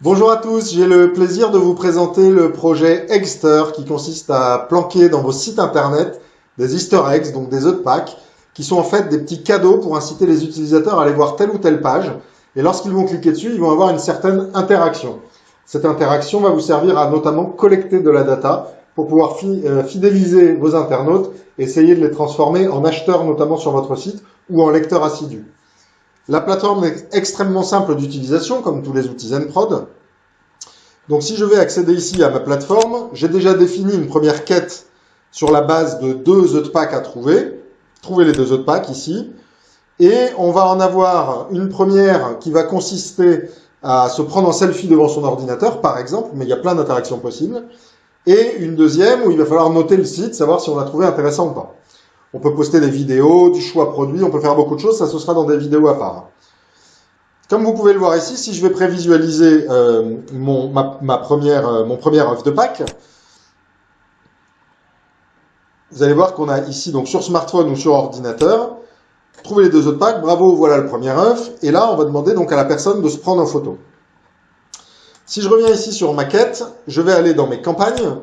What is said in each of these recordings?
Bonjour à tous, j'ai le plaisir de vous présenter le projet Eggster qui consiste à planquer dans vos sites internet des Easter eggs, donc des œufs de Pâques, qui sont en fait des petits cadeaux pour inciter les utilisateurs à aller voir telle ou telle page. Et lorsqu'ils vont cliquer dessus, ils vont avoir une certaine interaction. Cette interaction va vous servir à notamment collecter de la data pour pouvoir fidéliser vos internautes et essayer de les transformer en acheteurs notamment sur votre site ou en lecteurs assidus. La plateforme est extrêmement simple d'utilisation, comme tous les outils Zenprod. Donc si je vais accéder ici à ma plateforme, j'ai déjà défini une première quête sur la base de 2 œufs de Pâques à trouver. Trouvez les 2 œufs de Pâques ici. Et on va en avoir une première qui va consister à se prendre en selfie devant son ordinateur, par exemple, mais il y a plein d'interactions possibles. Et une deuxième où il va falloir noter le site, savoir si on l'a trouvé intéressant ou pas. On peut poster des vidéos, du choix produit, on peut faire beaucoup de choses, ça ce sera dans des vidéos à part. Comme vous pouvez le voir ici, si je vais prévisualiser mon premier œuf de Pâques, vous allez voir qu'on a ici, donc sur smartphone ou sur ordinateur, trouver les 2 œufs de Pâques, bravo, voilà le premier œuf, et là on va demander donc à la personne de se prendre en photo. Si je reviens ici sur ma quête, je vais aller dans mes campagnes,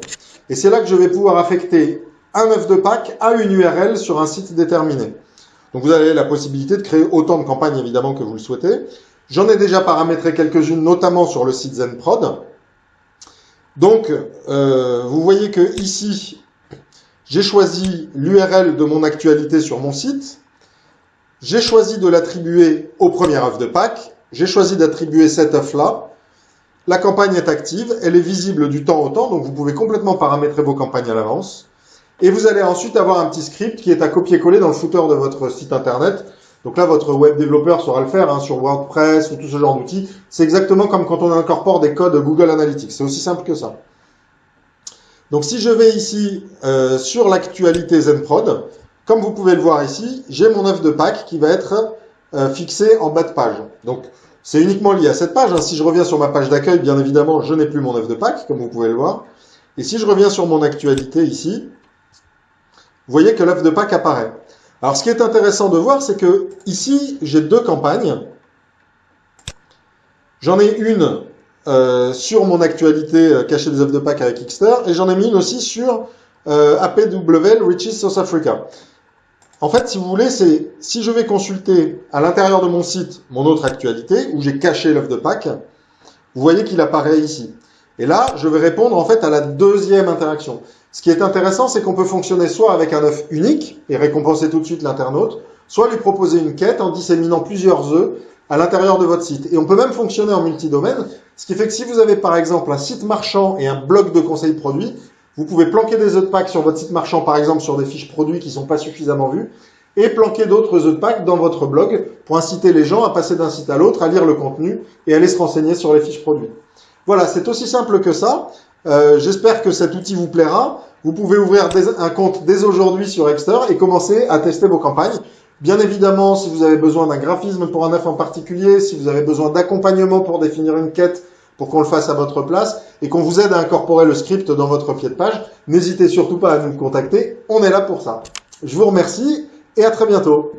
et c'est là que je vais pouvoir affecter un œuf de Pâques à une URL sur un site déterminé. Donc vous avez la possibilité de créer autant de campagnes évidemment que vous le souhaitez. J'en ai déjà paramétré quelques-unes, notamment sur le site Zenprod. Donc vous voyez que ici, j'ai choisi l'URL de mon actualité sur mon site. J'ai choisi de l'attribuer au premier œuf de Pâques. J'ai choisi d'attribuer cet œuf-là. La campagne est active, elle est visible du temps au temps, donc vous pouvez complètement paramétrer vos campagnes à l'avance. Et vous allez ensuite avoir un petit script qui est à copier-coller dans le footer de votre site internet. Donc là, votre web développeur saura le faire sur WordPress ou tout ce genre d'outils. C'est exactement comme quand on incorpore des codes Google Analytics. C'est aussi simple que ça. Donc si je vais ici sur l'actualité Zenprod, comme vous pouvez le voir ici, j'ai mon œuf de Pâques qui va être fixé en bas de page. Donc c'est uniquement lié à cette page. Si je reviens sur ma page d'accueil, bien évidemment, je n'ai plus mon œuf de Pâques, comme vous pouvez le voir. Et si je reviens sur mon actualité ici, vous voyez que l'œuf de Pâques apparaît. Alors, ce qui est intéressant de voir, c'est que ici, j'ai 2 campagnes. J'en ai une sur mon actualité cacher des œufs de Pâques avec Eggster, et j'en ai mis une aussi sur APW, Riches South Africa. En fait, si vous voulez, c'est si je vais consulter à l'intérieur de mon site mon autre actualité, où j'ai caché l'œuf de Pâques, vous voyez qu'il apparaît ici. Et là, je vais répondre en fait à la deuxième interaction. Ce qui est intéressant, c'est qu'on peut fonctionner soit avec un œuf unique et récompenser tout de suite l'internaute, soit lui proposer une quête en disséminant plusieurs œufs à l'intérieur de votre site. Et on peut même fonctionner en multidomaine, ce qui fait que si vous avez par exemple un site marchand et un blog de conseils produits, vous pouvez planquer des œufs de Pâques sur votre site marchand, par exemple sur des fiches produits qui ne sont pas suffisamment vues, et planquer d'autres œufs de Pâques dans votre blog pour inciter les gens à passer d'un site à l'autre, à lire le contenu et à aller se renseigner sur les fiches produits. Voilà, c'est aussi simple que ça. J'espère que cet outil vous plaira. Vous pouvez ouvrir un compte dès aujourd'hui sur Eggster et commencer à tester vos campagnes. Bien évidemment, si vous avez besoin d'un graphisme pour un œuf en particulier, si vous avez besoin d'accompagnement pour définir une quête, pour qu'on le fasse à votre place et qu'on vous aide à incorporer le script dans votre pied de page, n'hésitez surtout pas à nous contacter. On est là pour ça. Je vous remercie et à très bientôt.